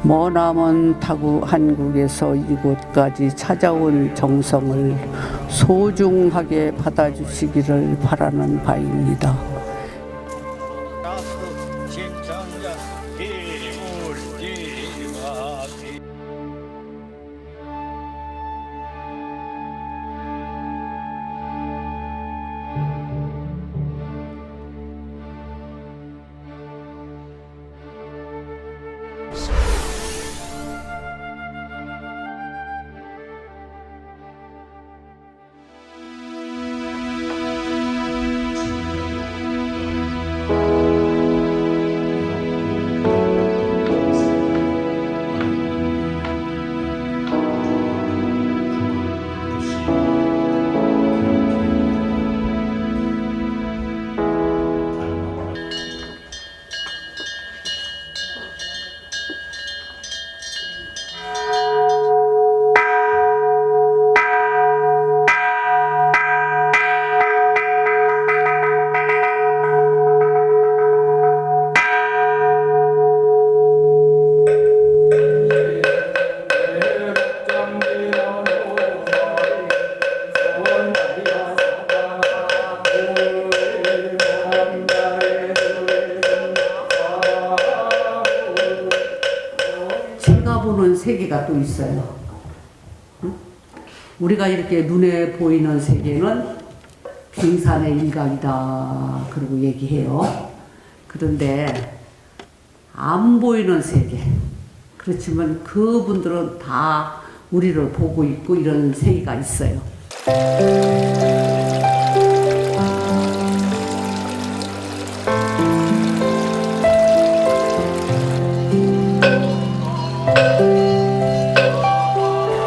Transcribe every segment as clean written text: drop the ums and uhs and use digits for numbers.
머나먼 타국 한국에서 이곳까지 찾아온 정성을 소중하게 받아주시기를 바라는 바입니다. 제가 보는 세계가 또 있어요. 우리가 이렇게 눈에 보이는 세계는 빙산의 일각이다 그러고 얘기해요. 그런데 안 보이는 세계, 그렇지만 그분들은 다 우리를 보고 있고 이런 세계가 있어요.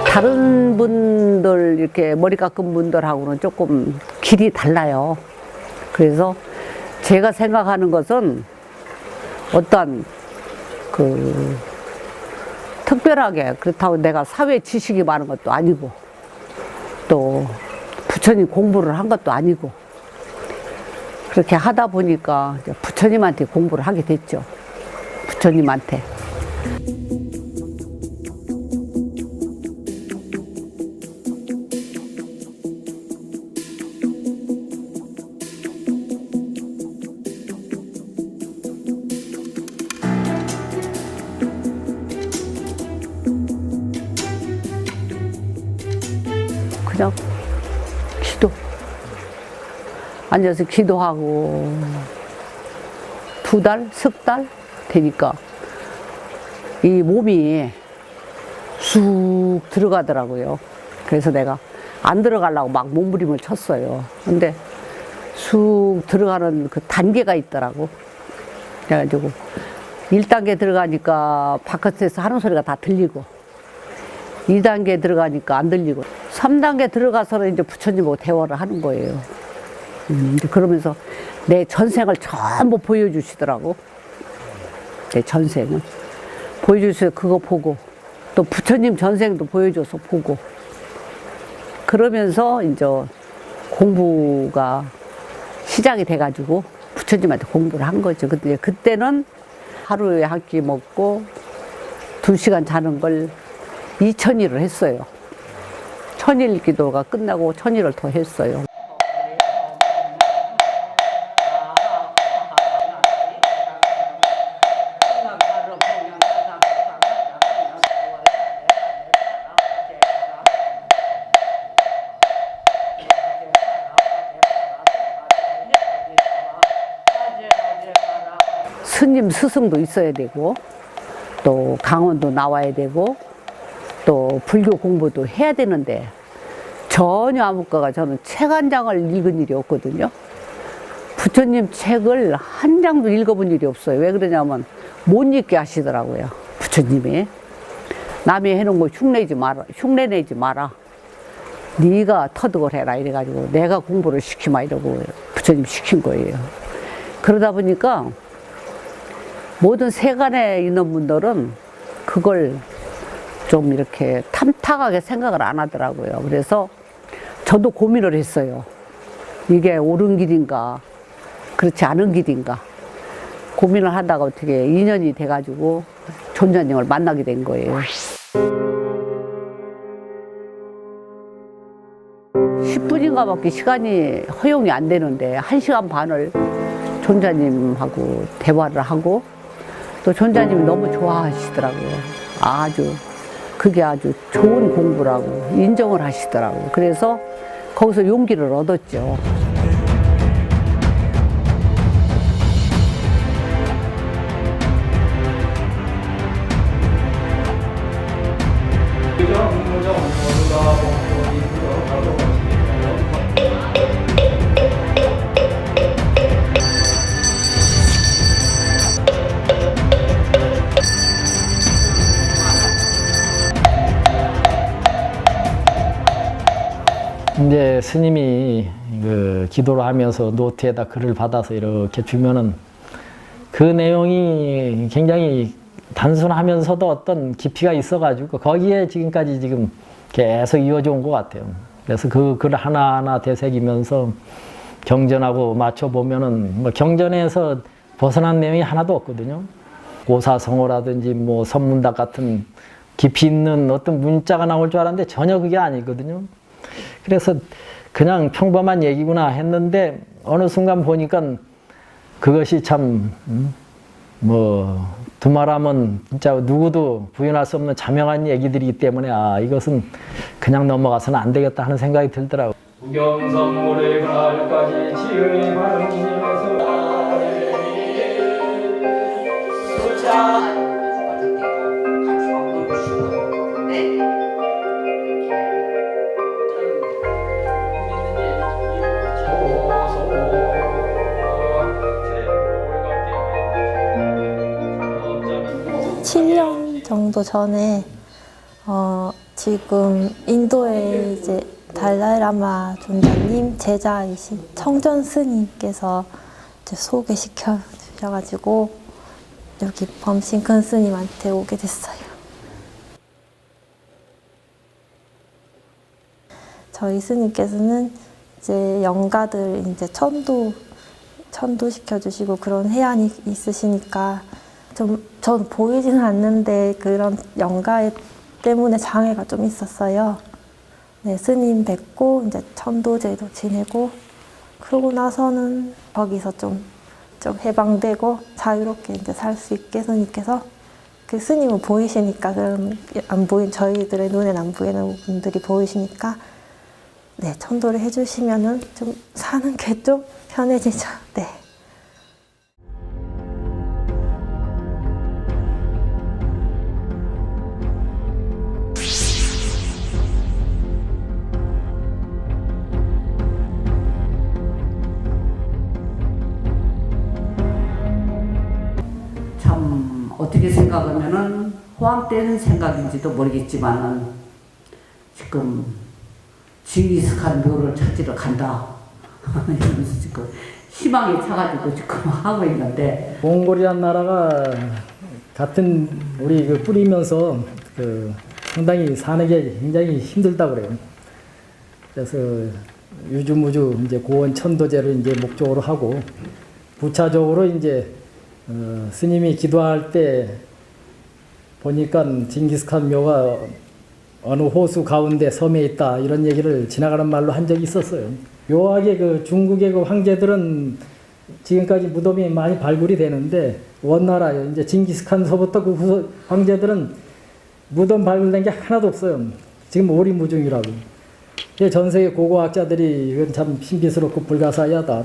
다른 분들 이렇게 머리 깎은 분들하고는 조금 길이 달라요. 그래서 제가 생각하는 것은 어떤 특별하게 그렇다고 내가 사회 지식이 많은 것도 아니고 또 부처님 공부를 한 것도 아니고 그렇게 하다 보니까 이제 부처님한테 공부를 하게 됐죠. 부처님한테. 그냥 앉아서 기도하고 2달, 석 달 되니까 이 몸이 쑥 들어가더라고요. 그래서 내가 안 들어가려고 막 몸부림을 쳤어요. 근데 쑥 들어가는 그 단계가 있더라고. 그래가지고 1단계 들어가니까 바깥에서 하는 소리가 다 들리고 2단계 들어가니까 안 들리고 3단계 들어가서는 이제 부처님하고 대화를 하는 거예요. 그러면서 내 전생을 전부 보여주시더라고. 내 전생은 보여주셔서 그거 보고 또 부처님 전생도 보여줘서 보고 그러면서 이제 공부가 시작이 돼가지고 부처님한테 공부를 한 거죠. 근데 그때는 하루에 한 끼 먹고 2시간 자는 걸 2000일을 했어요. 1000일 기도가 끝나고 1000일을 더 했어요. 스님 스승도 있어야 되고 또 강원도 나와야 되고 또 불교 공부도 해야 되는데 전혀 아무거나 저는 책 한 장을 읽은 일이 없거든요. 부처님 책을 한 장도 읽어본 일이 없어요. 왜 그러냐면 못 읽게 하시더라고요. 부처님이 남이 해놓은 거 흉내내지 마라. 네가 터득을 해라 이래가지고 내가 공부를 시키마 이러고 부처님 시킨 거예요. 그러다 보니까 모든 세간에 있는 분들은 그걸 좀 이렇게 탐탁하게 생각을 안 하더라고요. 그래서 저도 고민을 했어요. 이게 옳은 길인가 그렇지 않은 길인가 고민을 하다가 어떻게 인연이 돼가지고 존자님을 만나게 된 거예요. 10분인가밖에 시간이 허용이 안 되는데 1시간 반을 존자님하고 대화를 하고 또 존자님이 너무 좋아하시더라고요. 그게 아주 좋은 공부라고 인정을 하시더라고요. 그래서 거기서 용기를 얻었죠. 이제 스님이 그 기도를 하면서 노트에다 글을 받아서 이렇게 주면은 그 내용이 굉장히 단순하면서도 어떤 깊이가 있어가지고 거기에 지금까지 지금 계속 이어져 온 것 같아요. 그래서 그 글 하나하나 되새기면서 경전하고 맞춰보면은 뭐 경전에서 벗어난 내용이 하나도 없거든요. 고사성어라든지 뭐 선문답 같은 깊이 있는 어떤 문자가 나올 줄 알았는데 전혀 그게 아니거든요. 그래서 그냥 평범한 얘기구나 했는데 어느 순간 보니까 그것이 참 두말하면 진짜 누구도 부인할 수 없는 자명한 얘기들이기 때문에 이것은 그냥 넘어가서는 안 되겠다 하는 생각이 들더라고요. 우경성물의 가을까지 지의 바람님에서 정도 전에 지금 인도에 이제 달라이라마 존자님 제자이신 청전 스님께서 이제 소개시켜 주셔가지고 여기 범신큰 스님한테 오게 됐어요. 저희 스님께서는 이제 영가들 이제 천도 시켜주시고 그런 해안이 있으시니까 전 보이지는 않는데 그런 영가 때문에 장애가 좀 있었어요. 네, 스님 뵙고 이제 천도제도 지내고 그러고 나서는 거기서 좀 해방되고 자유롭게 이제 살 수 있게 스님께서 그 스님은 보이시니까 그럼 저희들의 눈엔 안 보이는 분들이 보이시니까 네, 천도를 해주시면은 좀 사는 게 좀 편해지죠. 네. 어떻게 생각하면은 호황되는 생각인지도 모르겠지만은 지금 징기스칸 묘를 찾으러 간다 이러면서 지금 희망에 차가지고 지금 하고 있는데 몽골이란 나라가 같은 우리 뿌리면서 상당히 사는 게 굉장히 힘들다고 그래요. 그래서 유주무주 이제 고원 천도제를 이제 목적으로 하고 부차적으로 이제 스님이 기도할 때 보니까 징기스칸 묘가 어느 호수 가운데 섬에 있다 이런 얘기를 지나가는 말로 한 적이 있었어요. 묘하게 중국의 황제들은 지금까지 무덤이 많이 발굴이 되는데 원나라 이제 징기스칸서부터 그 황제들은 무덤 발굴된 게 하나도 없어요. 지금 오리무중이라고. 전 세계 고고학자들이 이건 참 신비스럽고 불가사의하다.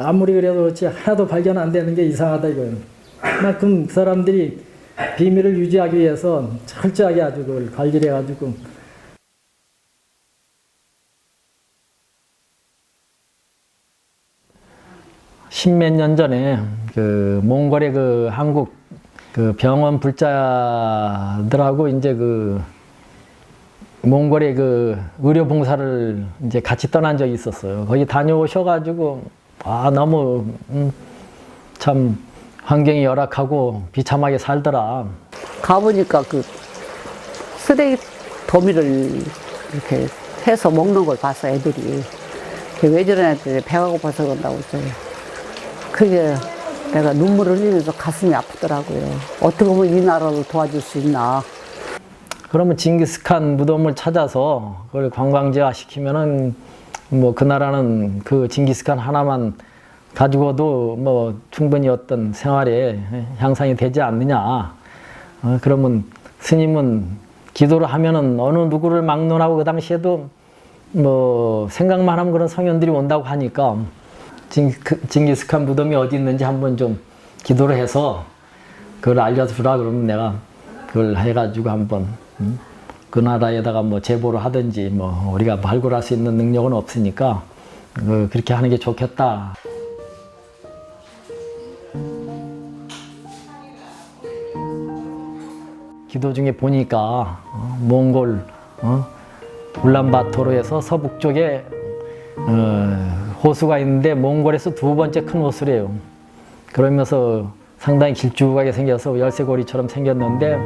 아무리 그래도 그렇지 하나도 발견 안 되는 게 이상하다 이거예요. 그만큼 그 사람들이 비밀을 유지하기 위해서 철저하게 아주 그걸 관리를 해가지고 십몇 년 전에 몽골의 한국 병원 불자들하고 이제 몽골의 의료 봉사를 이제 같이 떠난 적이 있었어요. 거기 다녀오셔가지고 너무 참 환경이 열악하고 비참하게 살더라. 가보니까 쓰레기 도미를 이렇게 해서 먹는 걸 봤어 애들이. 왜 저러냐 했더니 배가 고파서 그런다고 했어요. 그게 내가 눈물을 흘리면서 가슴이 아프더라고요. 어떻게 보면 이 나라를 도와줄 수 있나. 그러면 징기스칸 무덤을 찾아서 그걸 관광지화 시키면은 뭐 그 나라는 그 징기스칸 하나만 가지고도 뭐 충분히 어떤 생활에 향상이 되지 않느냐. 그러면 스님은 기도를 하면은 어느 누구를 막론하고 그 당시에도 뭐 생각만 하면 그런 성현들이 온다고 하니까 징기스칸 무덤이 어디 있는지 한번 좀 기도를 해서 그걸 알려주라 그러면 내가 그걸 해가지고 한번 그 나라에다가 뭐 제보를 하든지 뭐 우리가 발굴할 수 있는 능력은 없으니까 그렇게 하는 게 좋겠다. 기도 중에 보니까 몽골 울란바토르에서 서북 쪽에 호수가 있는데 몽골에서 두 번째 큰 호수래요. 그러면서 상당히 길쭉하게 생겨서 열쇠고리처럼 생겼는데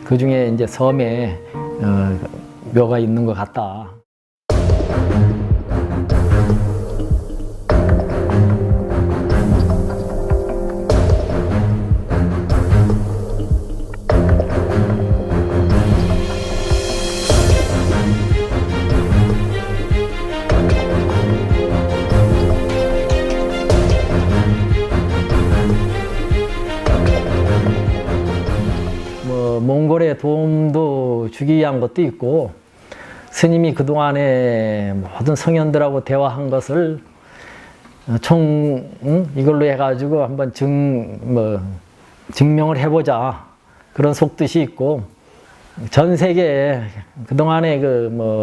그 중에 이제 섬에 묘가 있는 것 같다. 몽골의 도움도 주기 위한 것도 있고 스님이 그동안에 모든 성현들하고 대화한 것을 이걸로 해가지고 한번 증명을 해보자 그런 속뜻이 있고 전 세계에 그동안에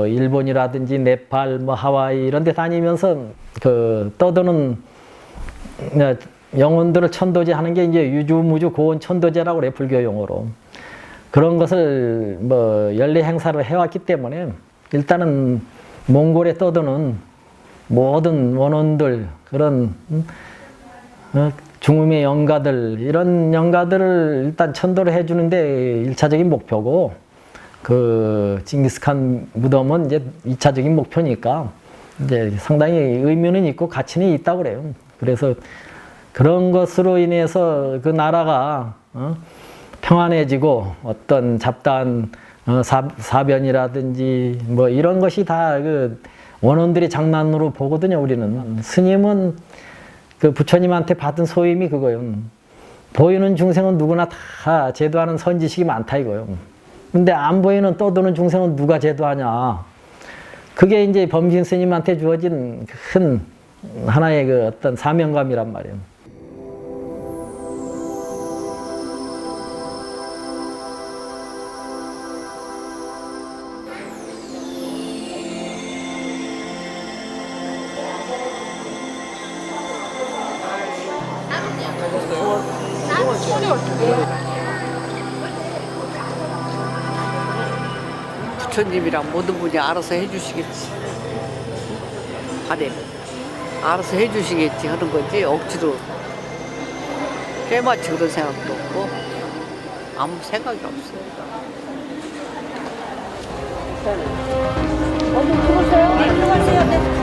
일본이라든지 네팔 하와이 이런 데 다니면서 떠드는 영혼들을 천도제 하는 게 이제 유주무주 고온 천도제라고 그래 불교 용어로. 그런 것을 연례 행사로 해왔기 때문에 일단은 몽골에 떠도는 모든 원혼들 그런 중음의 영가들 이런 영가들을 일단 천도를 해주는데 1차적인 목표고 그 징기스칸 무덤은 이제 2차적인 목표니까 이제 상당히 의미는 있고 가치는 있다고 그래요. 그래서 그런 것으로 인해서 그 나라가 평안해지고 어떤 잡다한 사변이라든지 이런 것이 다 그 원혼들의 장난으로 보거든요. 우리는 스님은 그 부처님한테 받은 소임이 그거예요. 보이는 중생은 누구나 다 제도하는 선지식이 많다 이거예요. 근데 안 보이는 떠도는 중생은 누가 제도하냐. 그게 이제 범신 스님한테 주어진 큰 하나의 그 어떤 사명감이란 말이에요. 부처님이랑 모든 분이 알아서 해주시겠지. 바래는 알아서 해주시겠지 하는 거지 억지로 때마치 그런 생각도 없고 아무 생각이 없어요. 어디 죽었어요? 네, 들어가세요. 네.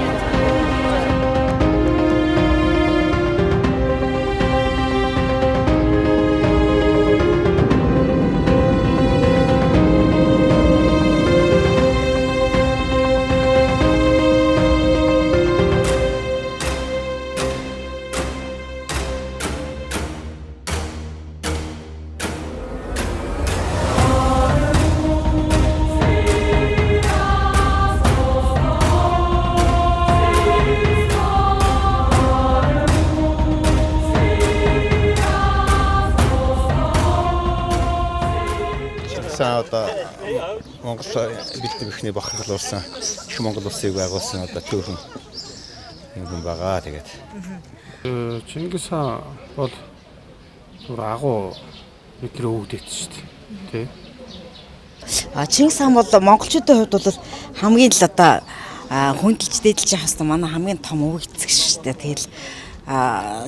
Одоо Монгол бэлтгэх ихний бахархлуулсан их Монгол улсыг байгуулсан одоо түүхэн юм байгаа тэгээд Чингис хаан бол агуу бидний өвдөж шүү дээ. Тэ? Чингис хаан бол монголчуудын хувьд бол хамгийн л одоо хүндэлж дээдлж явах хэвээр манай хамгийн том өвөг эцэг шүү дээ. Тэгэл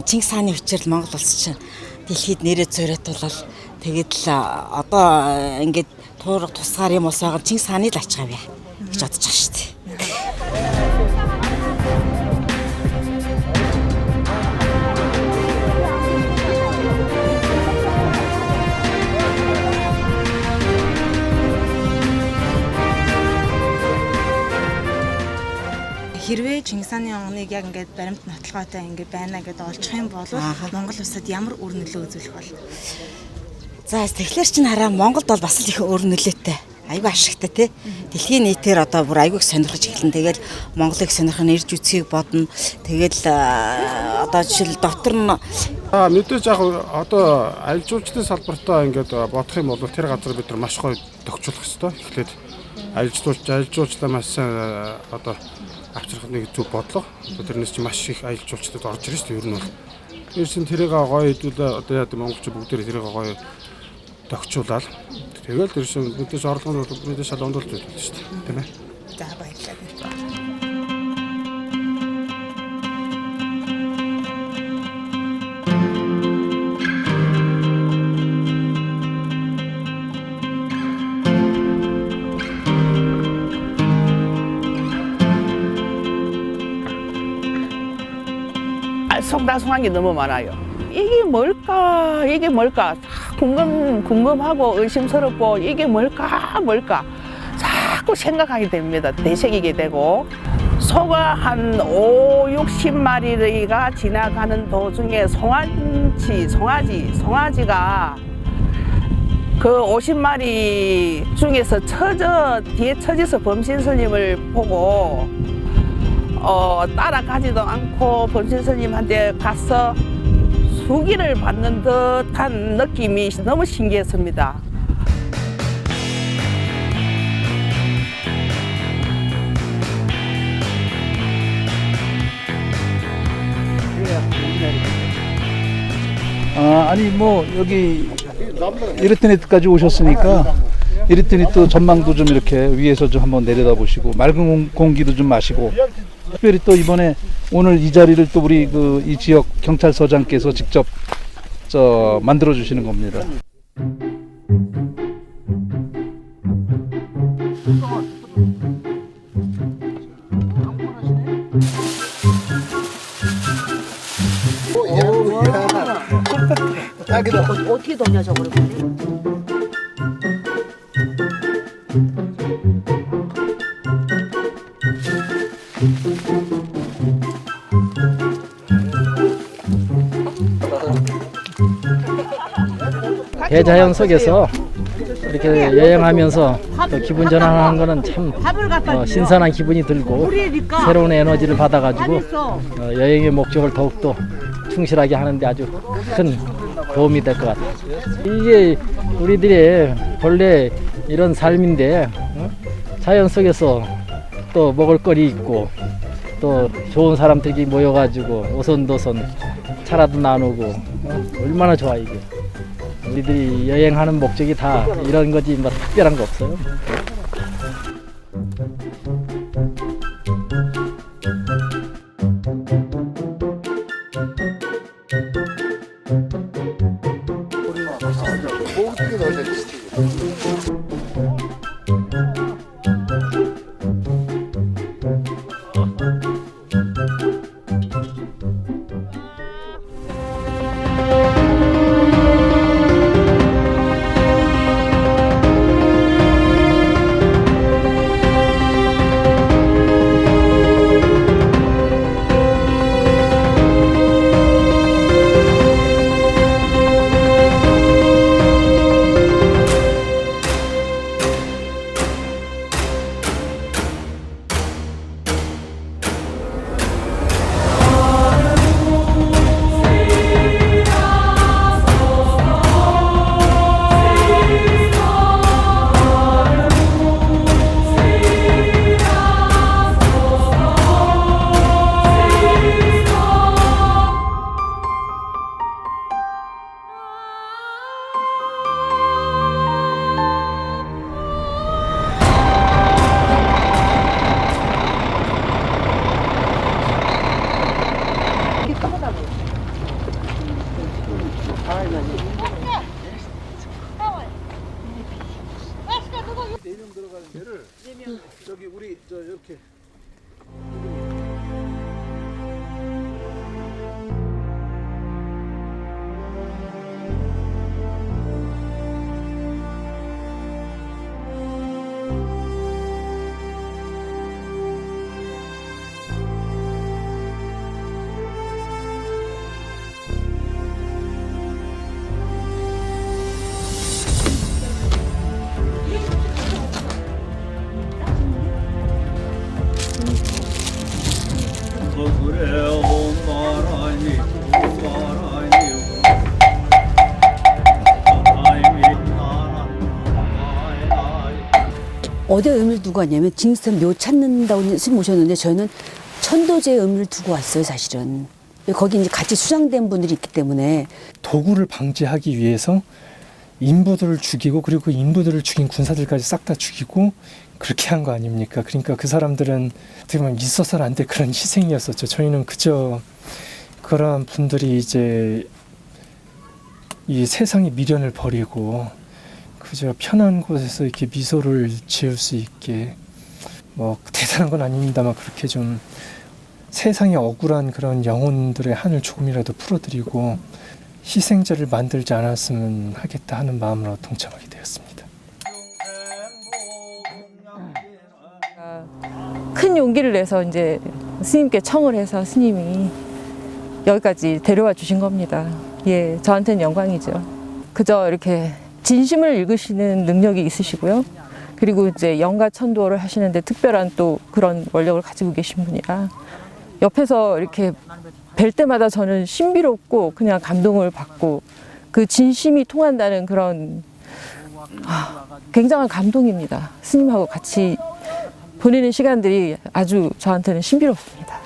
Чингис хааны хүчээр Монгол улс чинь дэлхийд нэрээ зөрөөтүүлэл тэгээд л одоо ингээд туурга тусгаар юм ус байгаа Чингис хааны л ачаав яа гэж бодож байгаа шүү дээ. хэрвээ Чингис хааны онгоныг яг ингээд баримт нотлогоотой ингээд байна гэдээ олчих юм бол Монгол улсад ямар үр нөлөө үзүүлэх бол? За тэгэхээр чинь хараа Монголд бол бас л их өөр нөлөөтэй. Айгүй ашигтай тий. Дэлхийн нийтээр одоо бүр айгүй сонирхож эхэлнэ. Тэгэл Монголыг сонирхох ирж үцгийг бодно. Тэгэл одоо жишээл доктор нь мэдээж яг одоо аялал жуулчлалын салбартаа ингээд бодох юм бол тэр газар бид нар маш гоё тохижуулах хэрэгтэй. Эхлээд аялал жуулчлалаа маш сайн одоо авчрах нэг зөв бодлого. Тэрнээс чи маш их аялал жуулчлалд орж ирж шүү дээ. Ер нь бол ерөөсөн тэрийг гоё хэдүүлээ одоо яа гэвэл монголчууд бүгдээ тэрийг гоё тохижуулаад тэгэл ерөөсөн мэдээж орлогын мэдээж шалгуунд болж байна шүү дээ. Тийм ээ. За баярлалаа. 송다송한 게 너무 많아요. 이게 뭘까 궁금하고 의심스럽고 이게 뭘까 자꾸 생각하게 됩니다. 되새기게 되고 소가 한 50-60마리가 지나가는 도중에 송아지가 그 50마리 중에서 뒤에 처져서 범신 스님을 보고 따라가지도 않고 범신 스님한테 가서 수기를 받는 듯한 느낌이 너무 신기했습니다. 아니 뭐 여기 이르트네트까지 오셨으니까 이르트네 또 전망도 좀 이렇게 위에서 좀 한번 내려다 보시고 맑은 공기도 좀 마시고 특별히 또 이번에 오늘 이 자리를 또 우리 그 이 지역 경찰서장께서 직접 만들어 주시는 겁니다. 어떻게 도냐 저거를 보니? 대자연 속에서 이렇게 여행하면서 또 기분 전환하는 거는 참 신선한 기분이 들고 새로운 에너지를 받아가지고 여행의 목적을 더욱더 충실하게 하는데 아주 큰 도움이 될 것 같아요. 이게 우리들의 본래 이런 삶인데 자연 속에서 또 먹을거리 있고 또 좋은 사람들이 모여가지고 오손도손 차라도 나누고 얼마나 좋아 이게. 우리들이 여행하는 목적이 다 이런 거지 뭐 특별한 거 없어요. 저기 우리 이렇게 어디에 의미를 두고 왔냐면 징스탄 묘 찾는다고 스님 오셨는데 저희는 천도제의 의미를 두고 왔어요, 사실은. 거기 이제 같이 수장된 분들이 있기 때문에. 도구를 방지하기 위해서 인부들을 죽이고 그리고 그 인부들을 죽인 군사들까지 싹 다 죽이고 그렇게 한 거 아닙니까? 그러니까 그 사람들은 어떻게 보면 있어서는 안 될 그런 희생이었었죠. 저희는 그저 그런 분들이 이제 이 세상의 미련을 버리고 그저 편한 곳에서 이렇게 미소를 지을 수 있게 뭐 대단한 건 아닙니다만 그렇게 좀 세상에 억울한 그런 영혼들의 한을 조금이라도 풀어드리고 희생자를 만들지 않았으면 하겠다 하는 마음으로 동참하게 되었습니다. 큰 용기를 내서 이제 스님께 청을 해서 스님이 여기까지 데려와 주신 겁니다. 예, 저한테는 영광이죠. 그저 이렇게 진심을 읽으시는 능력이 있으시고요. 그리고 이제 영가 천도를 하시는데 특별한 또 그런 원력을 가지고 계신 분이라 옆에서 이렇게 뵐 때마다 저는 신비롭고 그냥 감동을 받고 그 진심이 통한다는 그런 굉장한 감동입니다. 스님하고 같이 보내는 시간들이 아주 저한테는 신비롭습니다.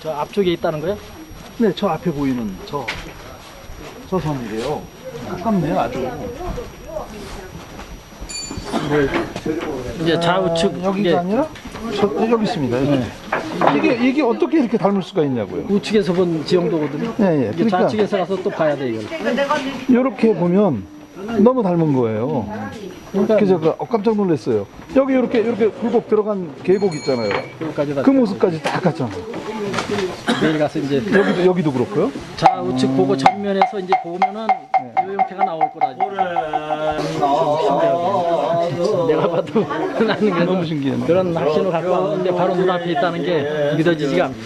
저 앞쪽에 있다는 거예요? 네, 저 앞에 보이는 저 섬이래요. 가깝네요, 아주. 이제 좌우측 여기가 아니라 여기 있습니다. 여기. 이게 어떻게 이렇게 닮을 수가 있냐고요? 우측에서 본 지형도거든요. 예, 예. 이제 그러니까 좌측에서 가서 또 봐야 돼 이걸. 이렇게 보면 너무 닮은 거예요. 그래서 깜짝 놀랐어요. 여기 이렇게 굴곡 들어간 계곡 있잖아요. 그 모습까지 다 같잖아. 내일 가서 이제 여기도 그렇고요. 좌우측 보고 전면에서 이제 보면은 이 형태가 나올 거라. 내가 봐도 나는 너무 신기한데. 그런 확신을 갖고 왔는데 바로 눈앞에 있다는 게 믿어지지가 않고.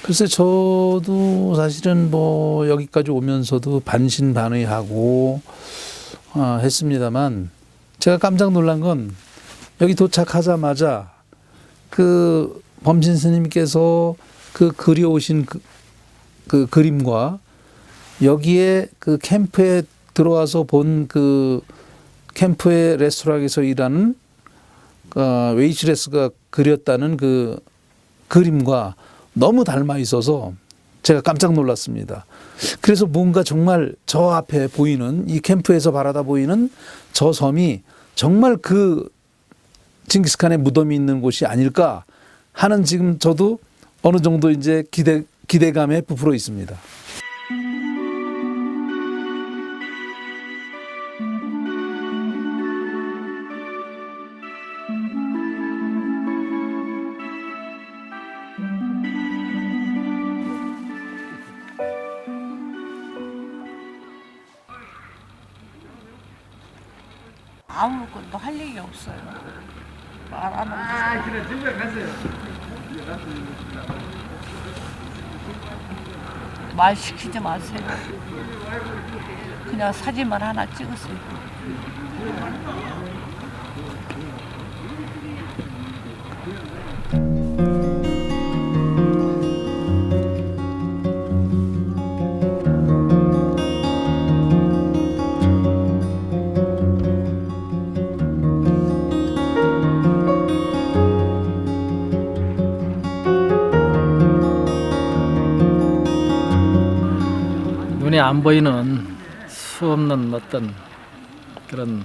글쎄 저도 사실은 뭐 여기까지 오면서도 반신반의하고 했습니다만 제가 깜짝 놀란 건 여기 도착하자마자 그 범신 스님께서 그 그려오신 그 그림과 여기에 그 캠프에 들어와서 본 그 캠프의 레스토랑에서 일하는 웨이트레스가 그렸다는 그 그림과 너무 닮아 있어서 제가 깜짝 놀랐습니다. 그래서 뭔가 정말 저 앞에 보이는 이 캠프에서 바라다 보이는 저 섬이 정말 그 징기스칸의 무덤이 있는 곳이 아닐까 하는 지금 저도 어느 정도 이제 기대감에 부풀어 있습니다. 아무것도 할 얘기 없어요. 말 안 하고. 그래, 집에 가세요. 말 시키지 마세요. 그냥 사진만 하나 찍으세요. 눈에 안 보이는 수없는 어떤 그런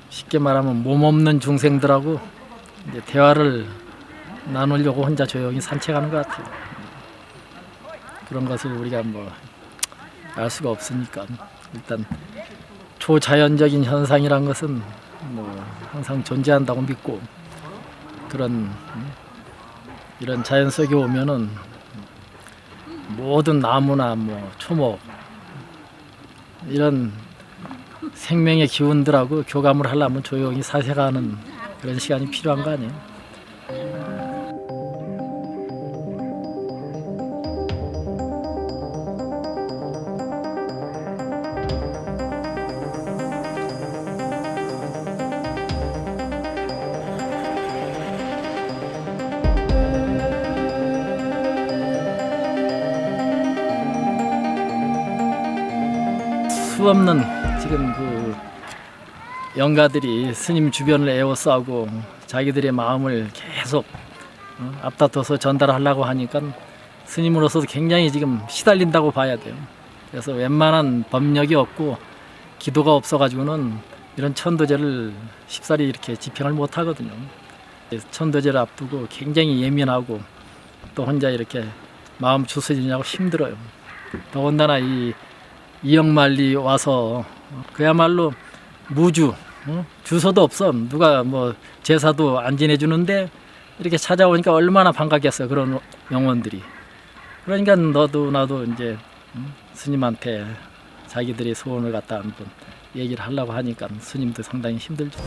쉽게 말하면 몸없는 중생들하고 이제 대화를 나누려고 혼자 조용히 산책하는 것 같아요. 그런 것을 우리가 뭐 알 수가 없으니까 일단 초자연적인 현상이란 것은 뭐 항상 존재한다고 믿고 그런 이런 자연 속에 오면은 모든 나무나 뭐 초목 이런 생명의 기운들하고 교감을 하려면 조용히 사색하는 그런 시간이 필요한 거 아니에요? 수없는 지금 그 영가들이 스님 주변을 에워싸고 자기들의 마음을 계속 앞다퉈서 전달하려고 하니까 스님으로서도 굉장히 지금 시달린다고 봐야 돼요. 그래서 웬만한 법력이 없고 기도가 없어가지고는 이런 천도제를 쉽사리 이렇게 집행을 못 하거든요. 천도제를 앞두고 굉장히 예민하고 또 혼자 이렇게 마음 추스리냐고 힘들어요. 더군다나 이 이영만리 와서 그야말로 무주, 주소도 없어. 누가 뭐 제사도 안 지내주는데 이렇게 찾아오니까 얼마나 반갑겠어요. 그런 영혼들이. 그러니까 너도 나도 이제 스님한테 자기들의 소원을 갖다 한번 얘기를 하려고 하니까 스님도 상당히 힘들죠.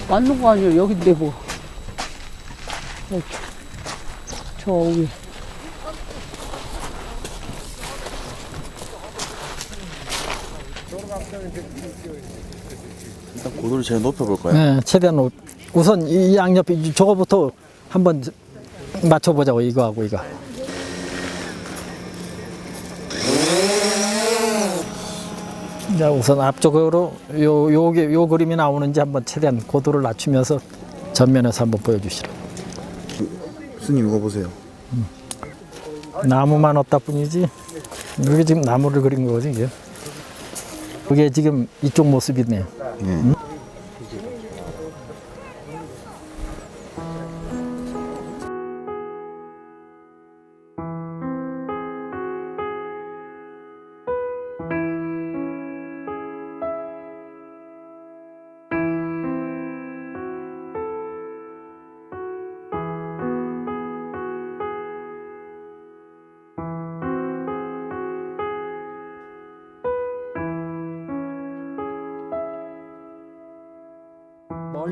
맞는 거 아니에요. 여긴데 뭐. 저 위에. 일단 고도를 제일 높여볼까요? 네, 최대한 우선 이 양옆에 저거부터 한번 맞춰보자고 이거하고 이거. 자, 우선 앞쪽으로 요 그림이 나오는지 한번 최대한 고도를 낮추면서 전면에서 한번 보여주시라. 스님 이거 보세요. 나무만 없다 뿐이지. 여기 지금 나무를 그린 거지 이게. 그게 지금 이쪽 모습이네요. 응?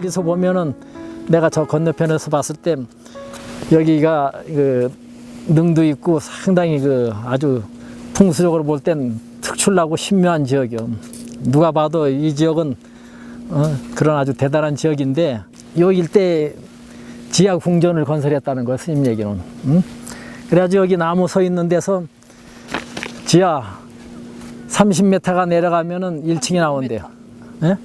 멀리서 보면은 내가 저 건너편에서 봤을 때 여기가 그 능도 있고 상당히 그 아주 풍수적으로 볼 땐 특출나고 신묘한 지역이요. 누가 봐도 이 지역은 그런 아주 대단한 지역인데 요 일대 지하 궁전을 건설했다는 거예요, 스님 얘기는. 그래가지고 여기 나무 서 있는 데서 지하 30m가 내려가면은 1층이 나온대요. 예?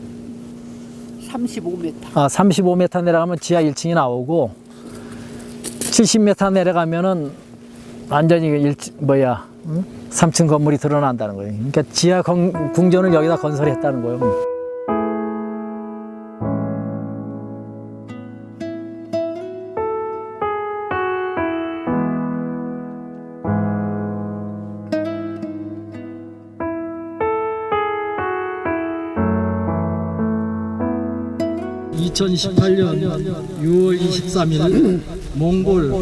35m. 35m 내려가면 지하 1층이 나오고 70m 내려가면은 완전히 3층 건물이 드러난다는 거예요. 그러니까 지하 궁전을 여기다 건설했다는 거예요. (2018년 6월 23일) 몽골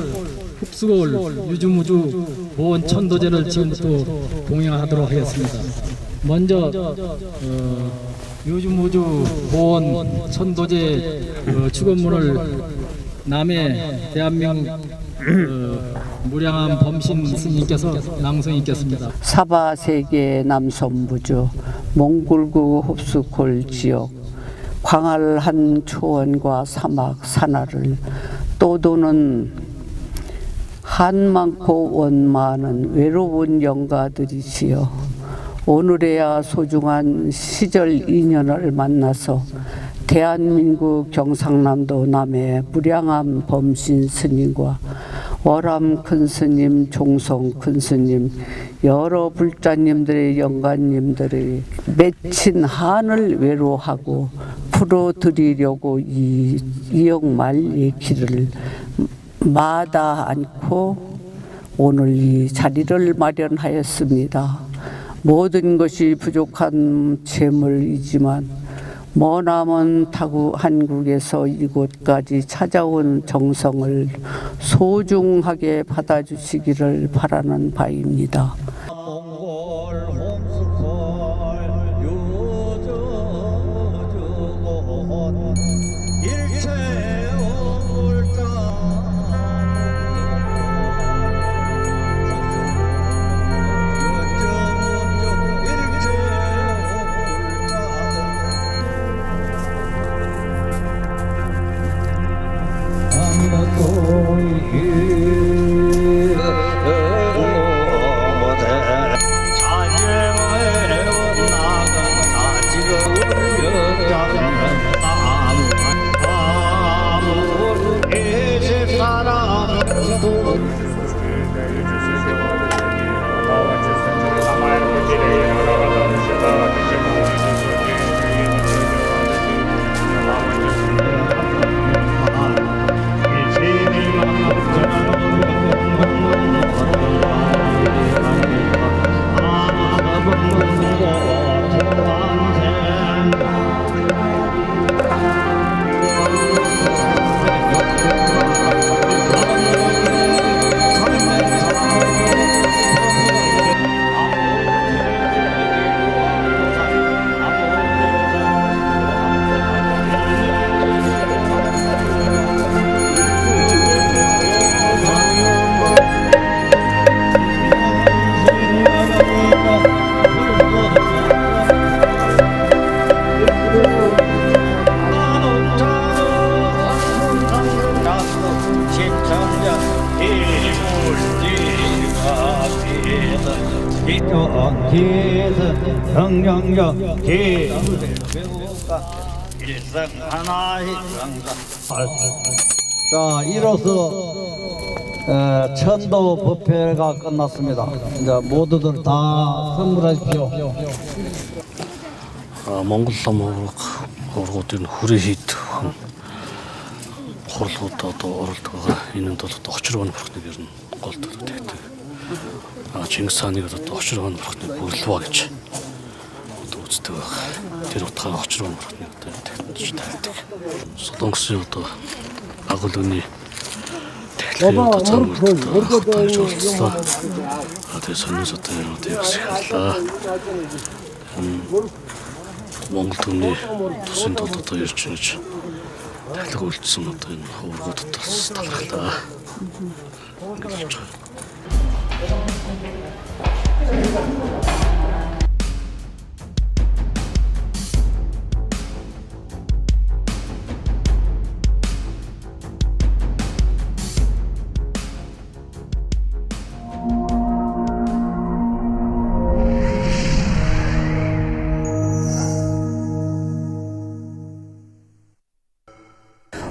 흡수골 유주무주 보온 천도제를 지금부터 봉행하도록 하겠습니다. 먼저 유주무주 보온 천도제 축원문을 남해 대한민국 무량한 범신 스님께서 낭송해 있겠습니다. 사바세계 남섬무주 몽골구 흡수골 지역 광활한 초원과 사막 산하를 떠도는 한 많고 원 많은 외로운 영가들이시여 오늘에야 소중한 시절 인연을 만나서 대한민국 경상남도 남해 무량함 범신 스님과 월암 큰 스님, 종성 큰 스님, 여러 불자님들의 영가님들의 맺힌 한을 외로하고 풀어드리려고 이 이역말의 길을 마다 않고 오늘 이 자리를 마련하였습니다. 모든 것이 부족한 재물이지만 머나먼 타구 한국에서 이곳까지 찾아온 정성을 소중하게 받아주시기를 바라는 바입니다. 자, 이로써 천도 법회가 끝났습니다. 이제 모두들 다 선물하십시오. Монгол ургуудын хүрээхийд хурлууд одоо оролдог байгаа. Энэ нь одоо очрооны бурхныг ер нь гол тавьдаг. Чингис хааныг одоо очрооны бурхныг бүрлэвэ гэж одоо үздэг байгаа. Тэр утгаараа очрооны бурхныг одоо тавьдаг. Солонгосын одоо агуулгын тэгэхээр одоо цаамж боллоо. Одоо сонирс одоо ясгалаа. Монгол түмний тусын тулд одоо ирж тайлга үлдсэн одоо энэ өвгүүдээс талхалаа. Ингэж байна.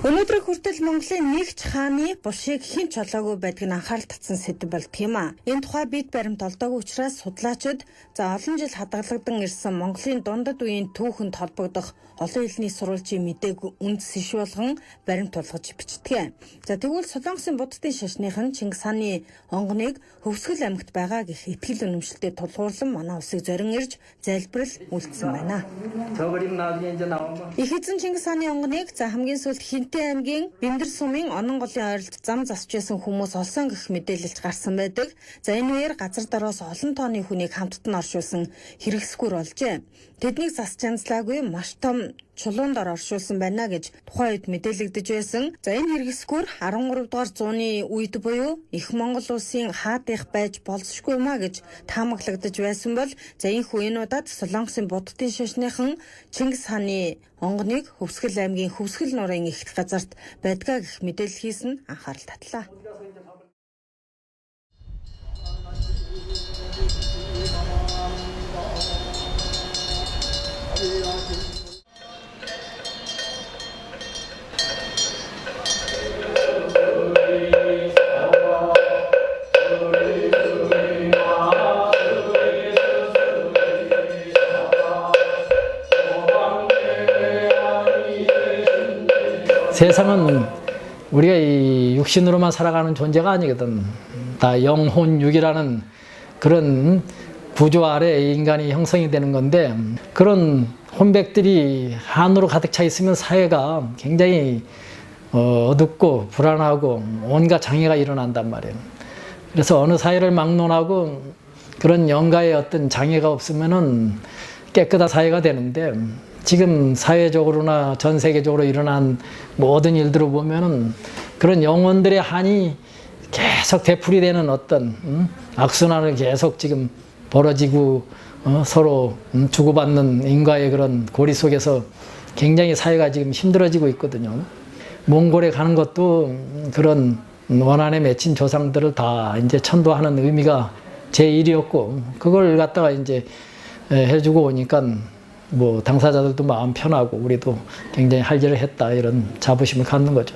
Өнөөдрийг хүртэл Монголын нэгч хааны булшийг хэн ч олоогүй байдгийг анхаарал татсан сэдв болт юм а. Энэ тухай бид баримт олдоогүй учраас судлаачид олон жил хадгалагдсан ирсэн Монголын дундад үеийн түүхэнд холбогдох олон хэлний сурвалжийн мэдээг үндэс иш болгон баримт тулгаж бичдэг. За тэгвэл Солонгосын буддын шашныхан Чингис хааны онгоныг Хөвсгөл аймагт байгаа гэх итгэл үнэмшилтэд тулгуурлан манай улсыг зорин ирж залбирал үлдсэн байна. Их эзэн Чингис хааны онгоныг хамгийн сүүлд Хинтээ аймгийн Бэндэр сумын Онон голын ойролд зам засч байсан хүмүүс олсон гэх мэдээлэлч гарсан байдаг. За энэ үеэр газар дороос олон тооны хүнийг хамтд нь оршуулсан хэрэгсгүүр олжээ. Тэднийг засч янзлаагүй маш том чулуунд оршуулсан байна гэж тухайн үед мэдээлэгдэж байсан. За энэ хэрэгсгүүр 13 дугаар зууны үед буюу их Монгол улсын хаадих байж болзошгүй юмаа гэж таамаглагдаж байсан бол за энэхүү энэ удаад Солонгосын буддын шашныхан Чингис хааны онгоныг Хөвсгөл аймгийн Хөвсгөл нуурын ихт газарт байдгаа гэх мэдээлэл хийсэн анхаарал татлаа. 세상은 우리가 이 육신으로만 살아가는 존재가 아니거든. 다 영혼육이라는 그런 구조 아래 인간이 형성이 되는 건데 그런 혼백들이 한으로 가득 차 있으면 사회가 굉장히 어둡고 불안하고 온갖 장애가 일어난단 말이에요. 그래서 어느 사회를 막론하고 그런 영가의 어떤 장애가 없으면은 깨끗한 사회가 되는데 지금 사회적으로나 전 세계적으로 일어난 모든 일들을 보면은 그런 영혼들의 한이 계속 되풀이되는 어떤 악순환을 계속 지금 벌어지고 서로 주고받는 인과의 그런 고리 속에서 굉장히 사회가 지금 힘들어지고 있거든요. 몽골에 가는 것도 그런 원한에 맺힌 조상들을 다 이제 천도하는 의미가 제1이었고 그걸 갖다가 이제 해주고 오니까 뭐 당사자들도 마음 편하고 우리도 굉장히 할 일을 했다 이런 자부심을 갖는 거죠.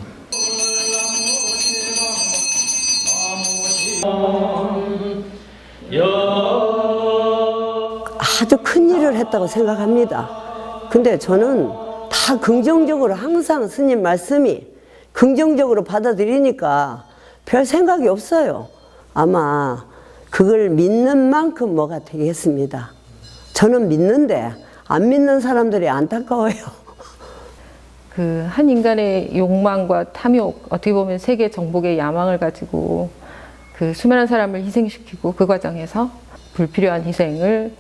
아주 큰 일을 했다고 생각합니다. 근데 저는 다 긍정적으로 항상 스님 말씀이 긍정적으로 받아들이니까 별 생각이 없어요. 아마 그걸 믿는 만큼 뭐가 되겠습니다. 저는 믿는데 안 믿는 사람들이 안타까워요. 그 한 인간의 욕망과 탐욕, 어떻게 보면 세계 정복의 야망을 가지고 그 수많은 사람을 희생시키고 그 과정에서 불필요한 희생을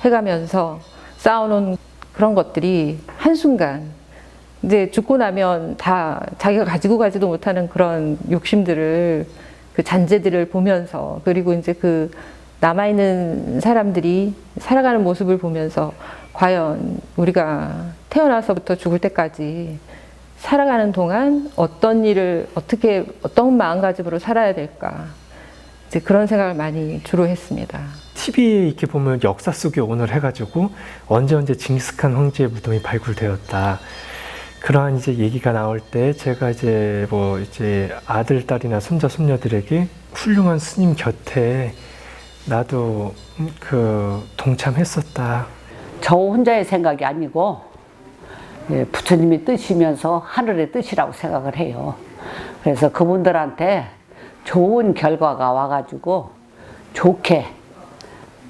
해가면서 쌓아놓은 그런 것들이 한순간 이제 죽고 나면 다 자기가 가지고 가지도 못하는 그런 욕심들을 그 잔재들을 보면서 그리고 이제 그 남아있는 사람들이 살아가는 모습을 보면서 과연 우리가 태어나서부터 죽을 때까지 살아가는 동안 어떤 일을 어떻게 어떤 마음가짐으로 살아야 될까 이제 그런 생각을 많이 주로 했습니다. TV에 이렇게 보면 역사 속의 오늘 해가지고 언제 징기스칸 황제의 무덤이 발굴되었다. 그러한 이제 얘기가 나올 때 제가 이제 뭐 이제 아들, 딸이나 손자, 손녀들에게 훌륭한 스님 곁에 나도 그 동참했었다. 저 혼자의 생각이 아니고 부처님의 뜻이면서 하늘의 뜻이라고 생각을 해요. 그래서 그분들한테 좋은 결과가 와가지고 좋게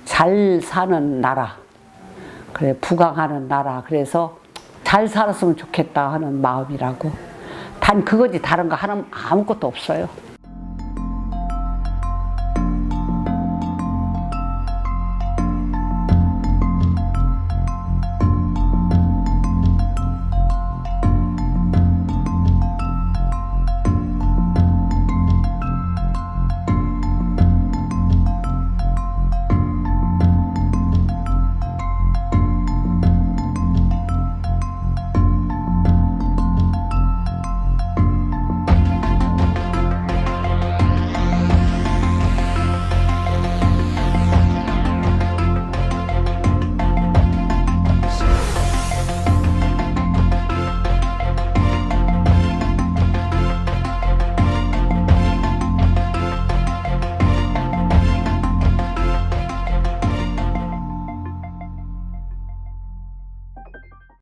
잘 사는 나라, 그래 부강하는 나라, 그래서 잘 살았으면 좋겠다 하는 마음이라고. 단 그거지 다른 거 하는 아무것도 없어요.